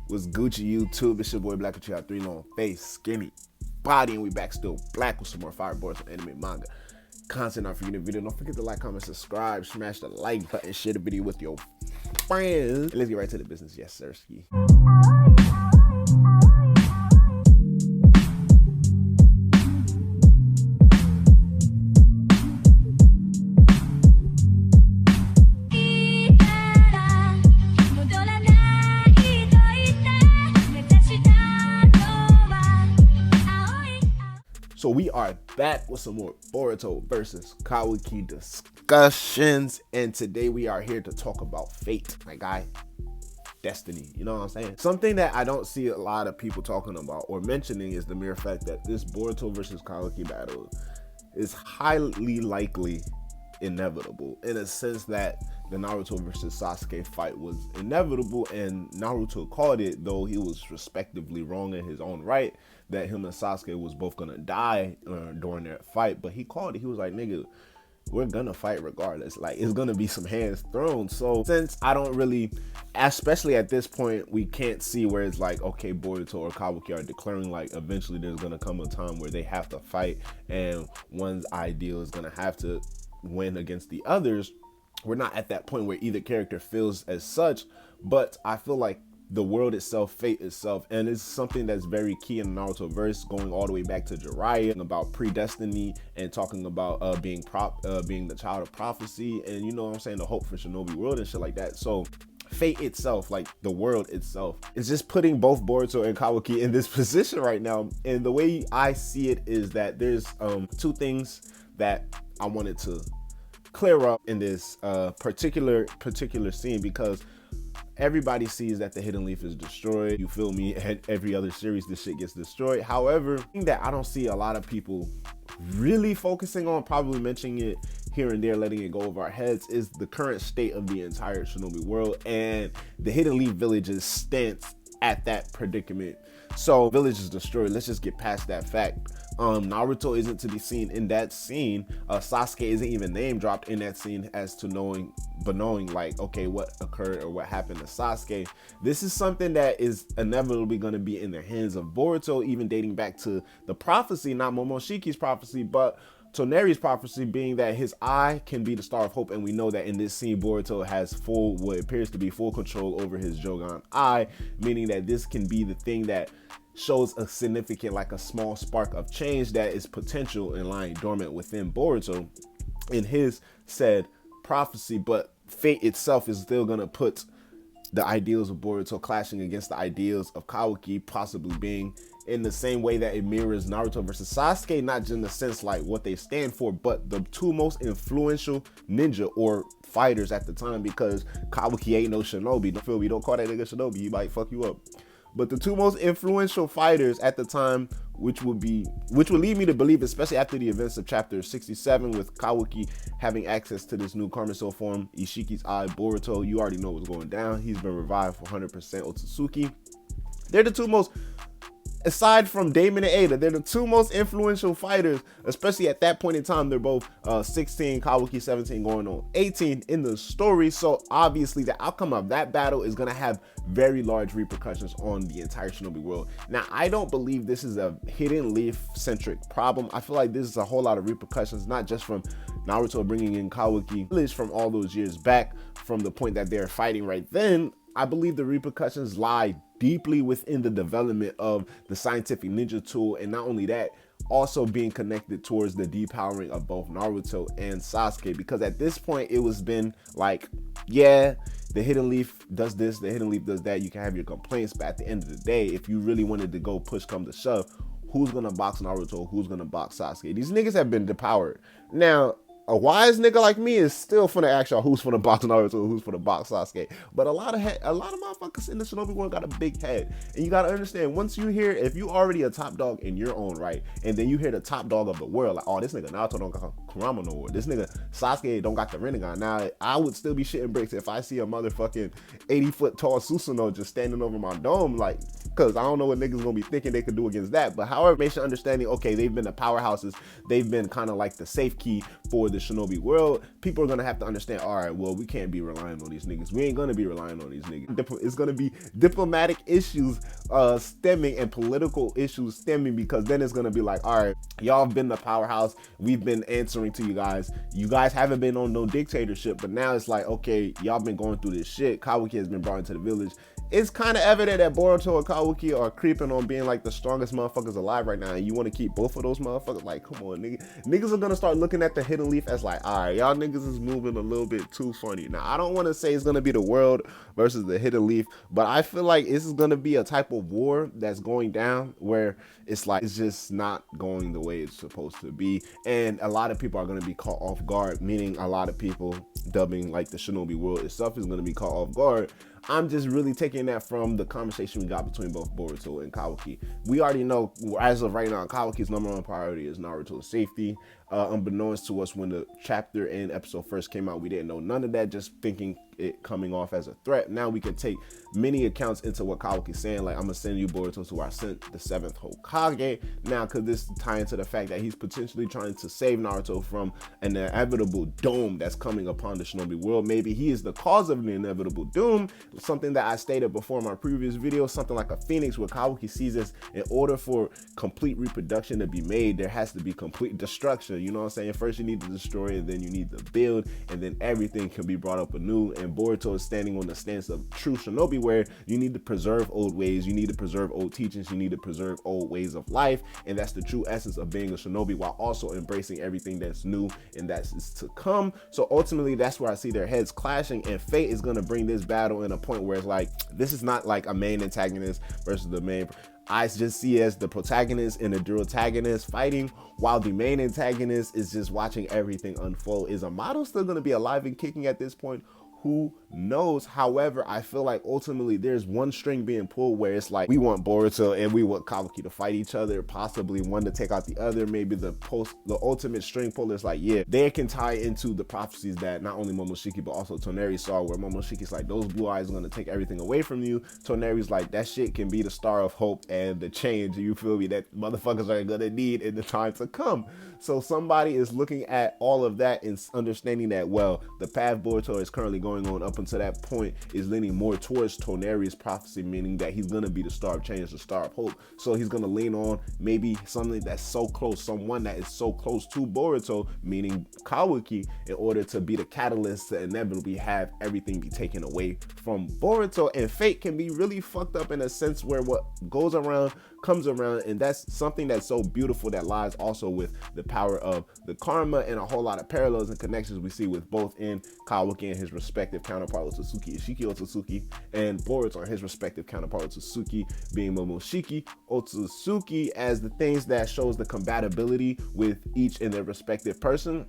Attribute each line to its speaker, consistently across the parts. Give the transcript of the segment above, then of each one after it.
Speaker 1: Was Gucci YouTube? It's your boy Black with you, 3 long face, skinny body, and we back still black with some more fireboards on anime manga content. Not forgetting the video. Don't forget to like, comment, subscribe, smash the like button, share the video with your friends. And let's get right to the business. Yes, sir. Ski. So we are back with some more Boruto versus Kawaki discussions, and today we are here to talk about fate, my guy, destiny. You know what I'm saying? Something that I don't see a lot of people talking about or mentioning is the mere fact that this Boruto versus Kawaki battle is highly likely inevitable, in a sense that the Naruto versus Sasuke fight was inevitable, and Naruto called it, though he was respectively wrong in his own right, that him and Sasuke was both gonna die during their fight. But he called it. He was like, nigga, we're gonna fight regardless. Like, it's gonna be some hands thrown. So since I don't really, especially at this point, we can't see where it's like, okay, Boruto or Kawaki are declaring like eventually there's gonna come a time where they have to fight and one's ideal is gonna have to win against the others. We're not at that point where either character feels as such, but I feel like the world itself, fate itself, and it's something that's very key in the Naruto verse, going all the way back to Jiraiya, about predestiny and talking about being the child of prophecy, and you know what I'm saying, the hope for Shinobi world and shit like that. So fate itself, like the world itself, is just putting both Boruto and Kawaki in this position right now. And the way I see it is that there's two things that I wanted to clear up in this particular scene, because everybody sees that the hidden leaf is destroyed, you feel me, and every other series this shit gets destroyed. However, the thing that I don't see a lot of people really focusing on, probably mentioning it here and there, letting it go over our heads, is the current state of the entire Shinobi world and the hidden leaf village's stance at that predicament. So village is destroyed. Let's just get past that fact. Naruto isn't to be seen in that scene. Sasuke isn't even name dropped in that scene as to knowing like, okay, what occurred or what happened to Sasuke. This is something that is inevitably going to be in the hands of Boruto, even dating back to the prophecy, not Momoshiki's prophecy, but Toneri's prophecy, being that his eye can be the star of hope. And we know that in this scene, Boruto has what appears to be full control over his Jogan eye, meaning that this can be the thing that shows a significant, like a small spark of change that is potential and lying dormant within Boruto in his said prophecy. But fate itself is still gonna put the ideals of Boruto clashing against the ideals of Kawaki, possibly being in the same way that it mirrors Naruto versus Sasuke, not just in the sense like what they stand for, but the two most influential ninja or fighters at the time, because Kawaki ain't no Shinobi. Don't feel me? Don't call that nigga Shinobi. He might fuck you up. But the two most influential fighters at the time, which would lead me to believe, especially after the events of chapter 67, with Kawaki having access to this new Karma Soul form, Ishiki's eye, Boruto, you already know what's going down. He's been revived for 100% Otsutsuki. They're the two most, aside from Damon and Ada, they're the two most influential fighters, especially at that point in time. They're both 16, Kawaki 17, going on 18 in the story. So obviously the outcome of that battle is going to have very large repercussions on the entire Shinobi world. Now, I don't believe this is a hidden leaf centric problem. I feel like this is a whole lot of repercussions, not just from Naruto bringing in Kawaki village from all those years back, from the point that they're fighting right then. I believe the repercussions lie deeply within the development of the scientific ninja tool, and not only that, also being connected towards the depowering of both Naruto and Sasuke. Because at this point, it was been like, yeah, the hidden leaf does this, the hidden leaf does that. You can have your complaints, but at the end of the day, if you really wanted to go push come to shove, who's gonna box Naruto? Who's gonna box Sasuke? These niggas have been depowered. Now, a wise nigga like me is still finna ask y'all who's finna box Naruto, who's finna box Sasuke. But a lot of motherfuckers in the Shinobi world got a big head, and you gotta understand, once you hear, if you already a top dog in your own right, and then you hear the top dog of the world, like, oh, this nigga Naruto don't got Kurama no more, this nigga Sasuke don't got the Rinnegan. Now, I would still be shitting bricks if I see a motherfucking 80-foot tall Susanoo just standing over my dome, like, because I don't know what niggas gonna be thinking they could do against that. But however, make sure understanding, okay, they've been the powerhouses, they've been kind of like the safe key for the Shinobi world, people are gonna have to understand, all right, well, we can't be relying on these niggas. We ain't gonna be relying on these niggas. It's gonna be diplomatic issues stemming and political issues stemming, because then it's gonna be like, all right, y'all have been the powerhouse. We've been answering to you guys. You guys haven't been on no dictatorship, but now it's like, okay, y'all been going through this shit. Kawaki has been brought into the village. It's kind of evident that Boruto and Kawaki are creeping on being like the strongest motherfuckers alive right now, and you want to keep both of those motherfuckers. Like, come on, niggas are gonna start looking at the Hidden Leaf as like, all right, y'all niggas is moving a little bit too funny. Now, I don't want to say it's gonna be the world versus the Hidden Leaf, but I feel like this is gonna be a type of war that's going down where it's like, it's just not going the way it's supposed to be, and a lot of people are gonna be caught off guard, meaning a lot of people dubbing like the Shinobi world itself is gonna be caught off guard. I'm just really taking that from the conversation we got between both Boruto and Kawaki. We already know, as of right now, Kawaki's #1 priority is Naruto's safety. Unbeknownst to us, when the chapter and episode first came out, we didn't know none of that, just thinking it coming off as a threat. Now we can take many accounts into what Kawaki's saying, like, I'm gonna send you Boruto to where I sent the 7th Hokage. Now, could this tie into the fact that he's potentially trying to save Naruto from an inevitable doom that's coming upon the Shinobi world? Maybe he is the cause of the inevitable doom, something that I stated before in my previous video, something like a phoenix, where Kawaki sees this, in order for complete reproduction to be made, there has to be complete destruction. You know what I'm saying? First you need to destroy, and then you need to build, and then everything can be brought up anew. And Boruto is standing on the stance of true Shinobi, where you need to preserve old ways, you need to preserve old teachings, you need to preserve old ways of life, and that's the true essence of being a Shinobi, while also embracing everything that's new and that's to come. So ultimately, that's where I see their heads clashing, and fate is going to bring this battle in a point where it's like, this is not like a main antagonist versus the main. I just see as the protagonist and the protagonist fighting, while the main antagonist is just watching everything unfold. Is Amato still going to be alive and kicking at this point? Who knows? However, I feel like ultimately there's one string being pulled where it's like, we want Boruto and we want Kawaki to fight each other, possibly one to take out the other. Maybe the ultimate string puller is like, yeah, they can tie into the prophecies that not only Momoshiki but also Toneri saw, where Momoshiki's like, those blue eyes are gonna take everything away from you. Toneri's like, that shit can be the star of hope and the change, you feel me, that motherfuckers are gonna need in the time to come. So somebody is looking at all of that and understanding that, well, the path Boruto is currently going on up until that point is leaning more towards Toneri's prophecy, meaning that he's gonna be the star of change, the star of hope. So he's gonna lean on maybe something that's so close, someone that is so close to Boruto, meaning Kawaki, in order to be the catalyst to inevitably have everything be taken away from Boruto. And fate can be really fucked up in a sense where what goes around comes around, and that's something that's so beautiful that lies also with the power of the karma, and a whole lot of parallels and connections we see with both in Kawaki and his respective counterpart Otsutsuki, Ishiki Otsutsuki, and Boruto and his respective counterpart Otsutsuki, being Momoshiki Otsutsuki, as the things that shows the compatibility with each in their respective person.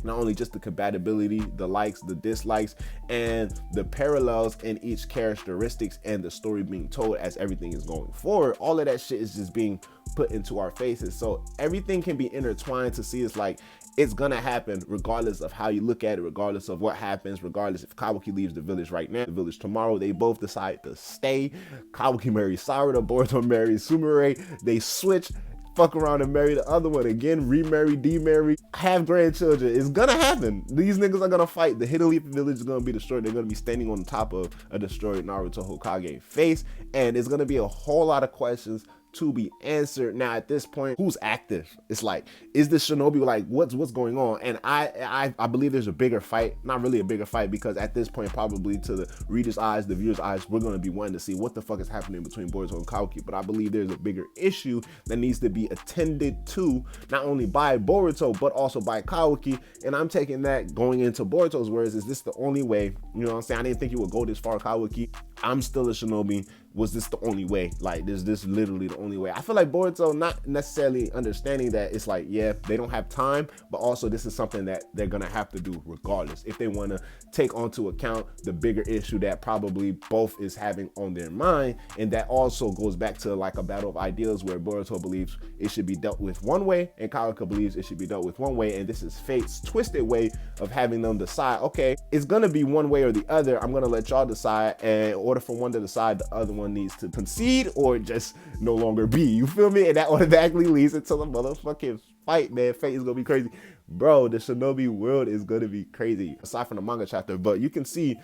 Speaker 1: Not only just the compatibility, the likes, the dislikes, and the parallels in each characteristics and the story being told as everything is going forward. All of that shit is just being put into our faces. So everything can be intertwined to see it's like, it's gonna happen regardless of how you look at it, regardless of what happens, regardless if Kawaki leaves the village right now, the village tomorrow, they both decide to stay. Kawaki marries Sarada, Boruto marries Sumire, they switch, fuck around and marry the other one again, remarry, demarry, have grandchildren. It's gonna happen. These niggas are gonna fight. The Hidden Leaf village is gonna be destroyed. They're gonna be standing on top of a destroyed Naruto Hokage face, and it's gonna be a whole lot of questions to be answered. Now at this point, who's active? It's like, is the Shinobi like, what's going on? And I believe there's a bigger fight. Not really a bigger fight, because at this point, probably to the reader's eyes, the viewer's eyes, we're going to be wanting to see what the fuck is happening between Boruto and Kawaki. But I believe there's a bigger issue that needs to be attended to, not only by Boruto but also by Kawaki. And I'm taking that going into Boruto's words, is this the only way? You know what I'm saying? I didn't think you would go this far, Kawaki. I'm still a Shinobi. Was this the only way? Like, is this literally the only way? I feel like Boruto not necessarily understanding that it's like, yeah, they don't have time, but also this is something that they're gonna have to do regardless if they want to take onto account the bigger issue that probably both is having on their mind. And that also goes back to like a battle of ideals, where Boruto believes it should be dealt with one way and Kawaki believes it should be dealt with one way, and this is fate's twisted way of having them decide, okay, it's gonna be one way or the other. I'm gonna let y'all decide, and in order for one to decide, the other someone needs to concede or just no longer be. You feel me? And that automatically leads into the motherfucking fight, man. Fate is gonna be crazy. Bro, the Shinobi world is gonna be crazy. Aside from the manga chapter, but you can see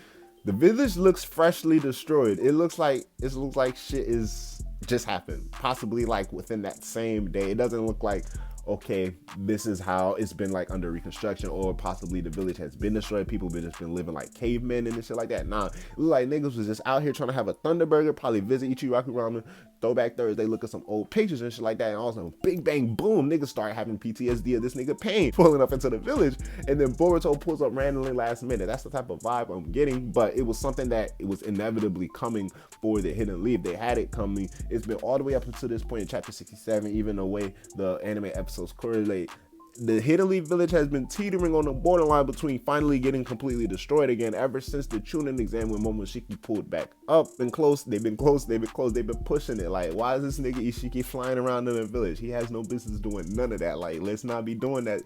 Speaker 1: the village looks freshly destroyed. It looks like shit is just happened. Possibly like within that same day. It doesn't look like, okay, this is how it's been like under reconstruction, or possibly the village has been destroyed. People just been living like cavemen and shit like that. Nah, it look like niggas was just out here trying to have a Thunderburger, probably visit Ichiraku Ramen, Throwback Thursday, look at some old pictures and shit like that, and also big bang boom, niggas start having PTSD of this nigga Pain pulling up into the village, and then Boruto pulls up randomly last minute. That's the type of vibe I'm getting, but it was something that it was inevitably coming for the Hidden Leaf. They had it coming. It's been all the way up until this point in chapter 67, even the way the anime episodes correlate. The Hidden Leaf village has been teetering on the borderline between finally getting completely destroyed again ever since the Chunin exam when Momoshiki pulled back up and close. They've been pushing it. Like, why is this nigga Ishiki flying around in the village? He has no business doing none of that. Like, let's not be doing that.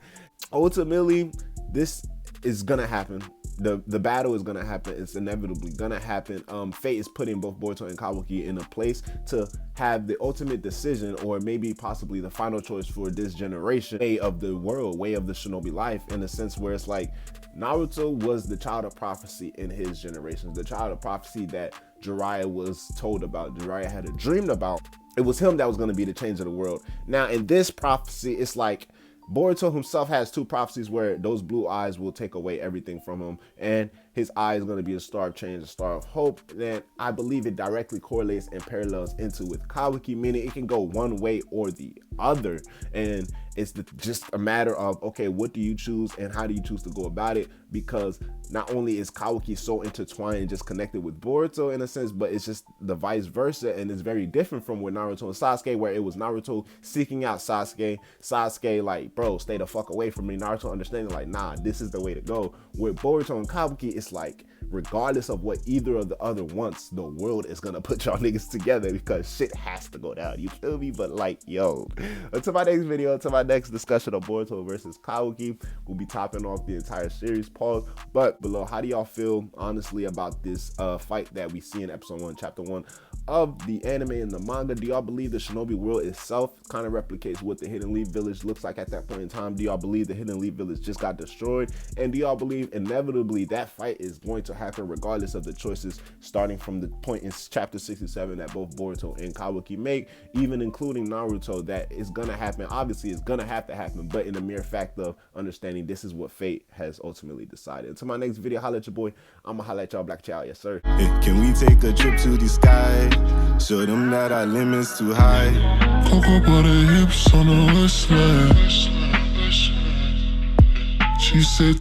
Speaker 1: Ultimately, this is gonna happen. The battle is gonna happen. It's inevitably gonna happen. Fate is putting both Boruto and Kawaki in a place to have the ultimate decision, or maybe possibly the final choice for this generation, way of the world, way of the Shinobi life, in a sense where it's like Naruto was the child of prophecy in his generations, the child of prophecy that Jiraiya was told about, Jiraiya had a dream about. It was him that was going to be the change of the world. Now in this prophecy, it's like Boruto himself has two prophecies where those blue eyes will take away everything from him, and his eye is going to be a star of change, a star of hope. Then I believe it directly correlates and parallels into with Kawaki, meaning it can go one way or the other, and it's just a matter of, okay, what do you choose and how do you choose to go about it? Because not only is Kawaki so intertwined and just connected with Boruto in a sense, but it's just the vice versa, and it's very different from with Naruto and Sasuke, where it was Naruto seeking out Sasuke like, bro, stay the fuck away from me. Naruto understanding like, nah, this is the way to go. With Boruto and Kawaki, it's like, regardless of what either of the other wants, the world is gonna put y'all niggas together because shit has to go down. You feel me? But like, yo, until my next video, until my next discussion of Boruto versus Kawaki, we'll be topping off the entire series. Pause. But below, how do y'all feel honestly about this fight that we see in episode 1, chapter 1 of the anime and the manga? Do y'all believe the Shinobi world itself kind of replicates what the Hidden Leaf village looks like at that point in time? Do y'all believe the Hidden Leaf village just got destroyed? And do y'all believe inevitably that fight is going to happen regardless of the choices, starting from the point in chapter 67 that both Boruto and Kawaki make, even including Naruto, that is gonna happen? Obviously it's gonna have to happen, but in the mere fact of understanding this is what fate has ultimately decided. Until my next video, holla at your boy. I'ma holla at y'all, Black Child. Yes sir.
Speaker 2: Hey, can we take a trip to the sky? Show them that our limit's too high. Cocoa butter hips on the west side. She said